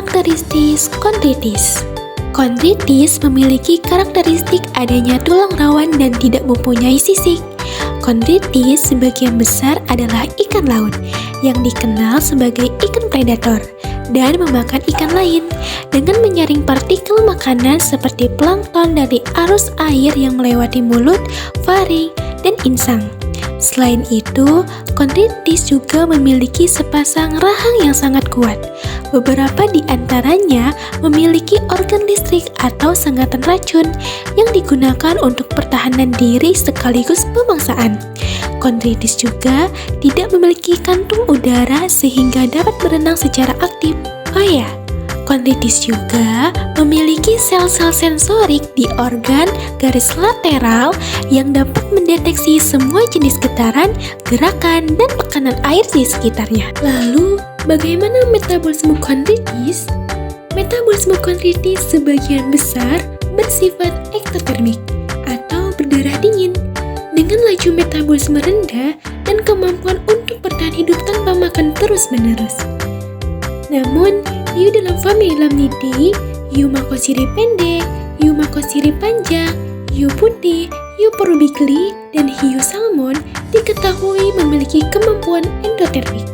Karakteristik kondritis. Kondritis memiliki karakteristik adanya tulang rawan dan tidak mempunyai sisik. Kondritis sebagian besar adalah ikan laut yang dikenal sebagai ikan predator dan memakan ikan lain dengan menyaring partikel makanan seperti plankton dari arus air yang melewati mulut, faring, dan insang. Selain itu, kondritis juga memiliki sepasang rahang yang sangat kuat. Beberapa di antaranya memiliki organ listrik atau sengatan racun yang digunakan untuk pertahanan diri sekaligus pemangsaan. Kondritis juga tidak memiliki kantung udara sehingga dapat berenang secara aktif. Oh ya, kondritis juga memiliki sel-sel sensorik di organ garis lateral yang dapat mendeteksi semua jenis getaran, gerakan, dan tekanan air di sekitarnya. Lalu, bagaimana metabolisme kondritis? Metabolisme kondritis sebagian besar bersifat ektotermik atau berdarah dingin dengan laju metabolisme rendah dan kemampuan untuk bertahan hidup tanpa makan terus-menerus. Namun, hiu dalam famili Lamnidae, hiu makosiri pendek, hiu makosiri panjang, hiu putih, hiu porubigli, dan hiu salmon diketahui memiliki kemampuan endotermik.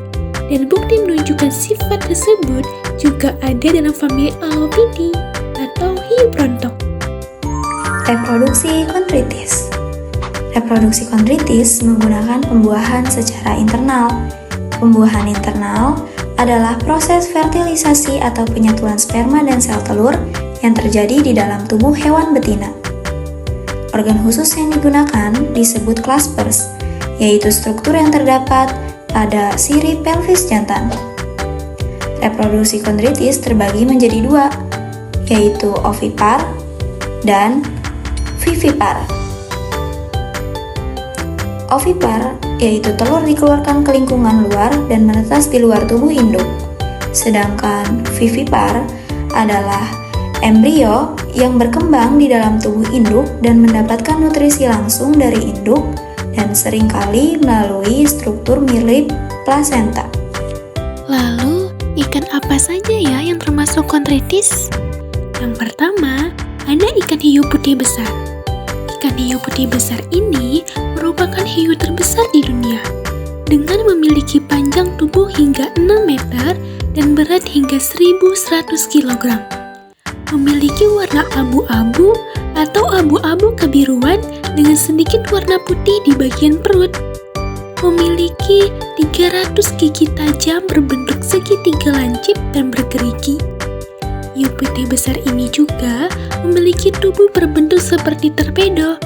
Dan bukti menunjukkan sifat tersebut juga ada dalam famili Alopidae atau hiu brontok. Reproduksi kondritis. Reproduksi kondritis menggunakan pembuahan secara internal. Pembuahan internal adalah proses fertilisasi atau penyatuan sperma dan sel telur yang terjadi di dalam tubuh hewan betina. Organ khusus yang digunakan disebut claspers, yaitu struktur yang terdapat pada sirip pelvis jantan. Reproduksi kondritis terbagi menjadi dua, yaitu ovipar dan vivipar. Ovipar yaitu telur dikeluarkan ke lingkungan luar dan menetas di luar tubuh induk. Sedangkan vivipar adalah embrio yang berkembang di dalam tubuh induk dan mendapatkan nutrisi langsung dari induk dan seringkali melalui struktur mirip plasenta. Lalu, ikan apa saja ya yang termasuk kondritis? Yang pertama, ada ikan hiu putih besar. Ikan hiu putih besar ini merupakan hiu terbesar di dunia dengan memiliki panjang tubuh hingga 6 meter dan berat hingga 1.100 kg. Memiliki warna abu-abu atau abu-abu kebiruan dengan sedikit warna putih di bagian perut. Memiliki 300 gigi tajam berbentuk segitiga lancip dan bergerigi. Hiu putih besar ini juga memiliki tubuh berbentuk seperti torpedo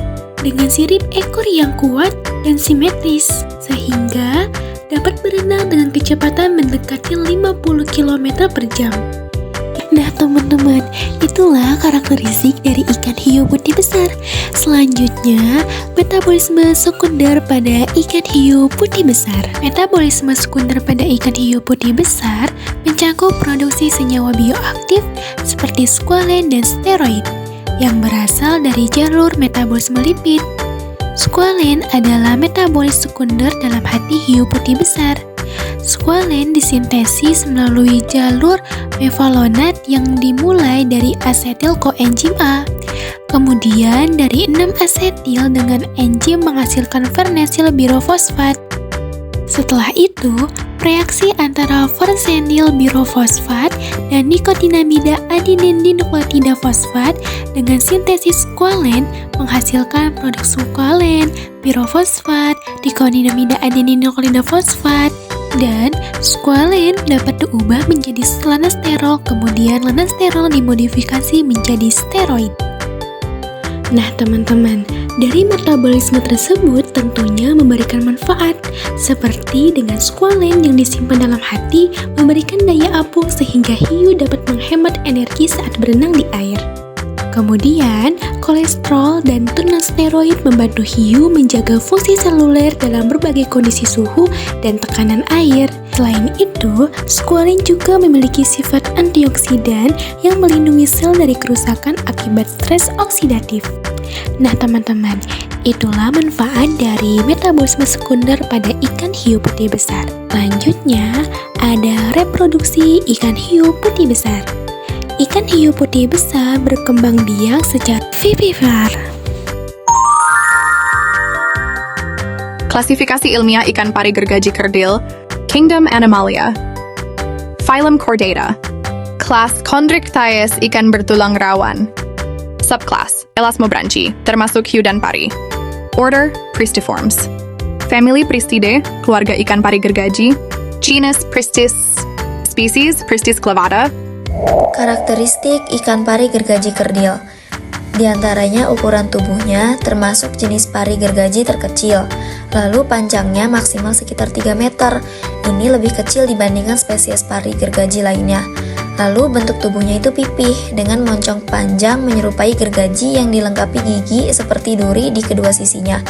dengan sirip ekor yang kuat dan simetris, sehingga dapat berenang dengan kecepatan mendekati 50 km per jam. Nah teman-teman, itulah karakteristik dari ikan hiu putih besar. Selanjutnya, metabolisme sekunder pada ikan hiu putih besar. Metabolisme sekunder pada ikan hiu putih besar mencakup produksi senyawa bioaktif seperti squalen dan steroid yang berasal dari jalur metabolisme lipid. Squalen adalah metabolis sekunder dalam hati hiu putih besar. Squalen disintesis melalui jalur mevalonat yang dimulai dari asetil koenzim A. Kemudian dari 6 asetil dengan enzim menghasilkan farnesil birofosfat. Setelah itu, reaksi antara farnesil birofosfat dan nikotinamida adenin dinukleotida fosfat dengan sintesis squalen menghasilkan produk squalen, birofosfat, nikotinamida adenin dinukleotida fosfat, dan squalen dapat diubah menjadi lanasterol, kemudian lanasterol dimodifikasi menjadi steroid. Nah teman-teman, dari metabolisme tersebut tentunya memberikan manfaat, seperti dengan squalen yang disimpan dalam hati memberikan daya apung sehingga hiu dapat menghemat energi saat berenang di air. Kemudian, kolesterol dan turunan steroid membantu hiu menjaga fungsi seluler dalam berbagai kondisi suhu dan tekanan air. Selain itu, squalene juga memiliki sifat antioksidan yang melindungi sel dari kerusakan akibat stres oksidatif. Nah teman-teman, itulah manfaat dari metabolisme sekunder pada ikan hiu putih besar. Selanjutnya, ada reproduksi ikan hiu putih besar. Ikan hiu putih besar berkembang biak secara vivipar. Klasifikasi ilmiah ikan pari gergaji kerdil, Kingdom Animalia. Phylum Chordata. Kelas Chondrichthyes ikan bertulang rawan. Subclass Elasmobranchi, termasuk hiu dan pari. Order Pristiformes. Family Pristidae, keluarga ikan pari gergaji. Genus Pristis. Species Pristis clavata. Karakteristik ikan pari gergaji kerdil. Di antaranya ukuran tubuhnya termasuk jenis pari gergaji terkecil, lalu panjangnya maksimal sekitar 3 meter. Ini lebih kecil dibandingkan spesies pari gergaji lainnya. Lalu bentuk tubuhnya itu pipih dengan moncong panjang menyerupai gergaji yang dilengkapi gigi seperti duri di kedua sisinya.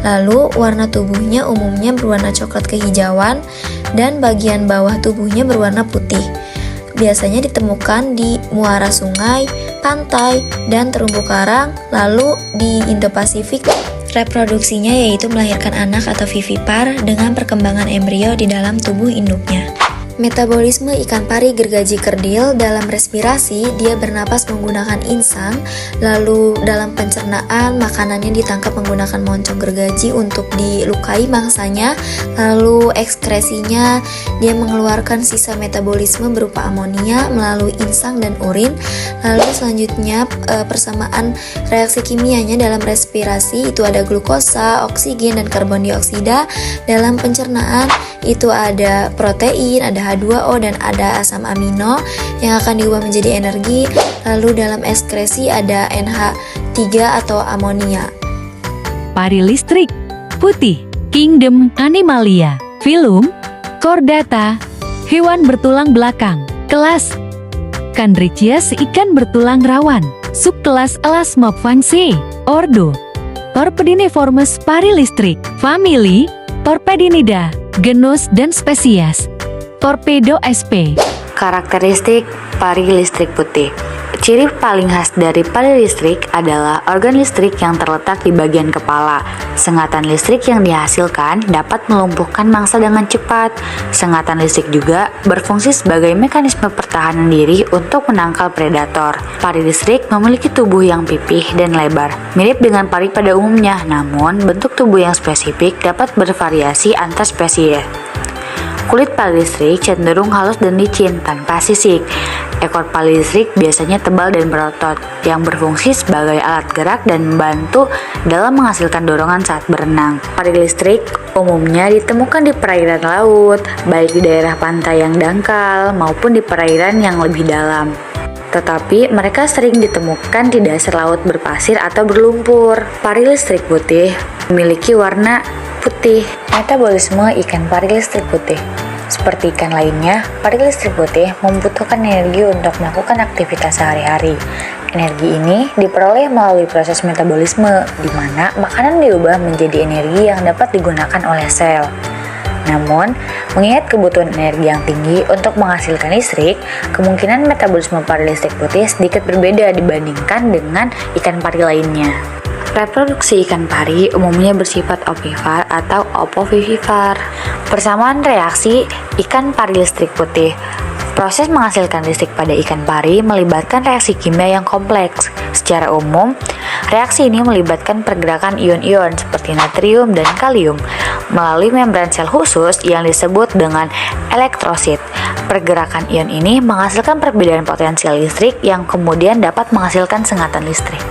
Lalu warna tubuhnya umumnya berwarna coklat kehijauan dan bagian bawah tubuhnya berwarna putih. Biasanya ditemukan di muara sungai, pantai, dan terumbu karang, lalu di Indo-Pasifik. Reproduksinya yaitu melahirkan anak atau vivipar dengan perkembangan embrio di dalam tubuh induknya. Metabolisme ikan pari gergaji kerdil dalam respirasi, dia bernapas menggunakan insang, lalu dalam pencernaan makanannya ditangkap menggunakan moncong gergaji untuk dilukai mangsanya, lalu ekskresinya dia mengeluarkan sisa metabolisme berupa amonia melalui insang dan urin, lalu selanjutnya persamaan reaksi kimianya dalam respirasi itu ada glukosa, oksigen, dan karbon dioksida. Dalam pencernaan itu ada protein, ada H2O, dan ada asam amino yang akan diubah menjadi energi. Lalu dalam ekskresi ada NH3 atau amonia. Pari listrik putih, Kingdom Animalia. Phylum Chordata, hewan bertulang belakang. Kelas Chondrichthyes, ikan bertulang rawan. Subkelas Elasmobranchi. Ordo Torpediniformes pari listrik. Famili Torpedinida. Genus dan spesies Torpedo sp. Karakteristik pari listrik putih. Ciri paling khas dari pari listrik adalah organ listrik yang terletak di bagian kepala. Sengatan listrik yang dihasilkan dapat melumpuhkan mangsa dengan cepat. Sengatan listrik juga berfungsi sebagai mekanisme pertahanan diri untuk menangkal predator. Pari listrik memiliki tubuh yang pipih dan lebar, mirip dengan pari pada umumnya, namun bentuk tubuh yang spesifik dapat bervariasi antar spesies. Kulit pari listrik cenderung halus dan licin tanpa sisik. Ekor pari listrik biasanya tebal dan berotot, yang berfungsi sebagai alat gerak dan membantu dalam menghasilkan dorongan saat berenang. Pari listrik umumnya ditemukan di perairan laut, baik di daerah pantai yang dangkal maupun di perairan yang lebih dalam. Tetapi mereka sering ditemukan di dasar laut berpasir atau berlumpur. Pari listrik putih memiliki warna putih. Metabolisme ikan pari listrik putih. Seperti ikan lainnya, pari listrik putih membutuhkan energi untuk melakukan aktivitas sehari-hari. Energi ini diperoleh melalui proses metabolisme, di mana makanan diubah menjadi energi yang dapat digunakan oleh sel. Namun, mengingat kebutuhan energi yang tinggi untuk menghasilkan listrik, kemungkinan metabolisme pari listrik putih sedikit berbeda dibandingkan dengan ikan pari lainnya. Reproduksi ikan pari umumnya bersifat ovipar atau opovivipar. Persamaan reaksi ikan pari listrik putih. Proses menghasilkan listrik pada ikan pari melibatkan reaksi kimia yang kompleks. Secara umum, reaksi ini melibatkan pergerakan ion-ion seperti natrium dan kalium melalui membran sel khusus yang disebut dengan elektrosit. Pergerakan ion ini menghasilkan perbedaan potensial listrik yang kemudian dapat menghasilkan sengatan listrik.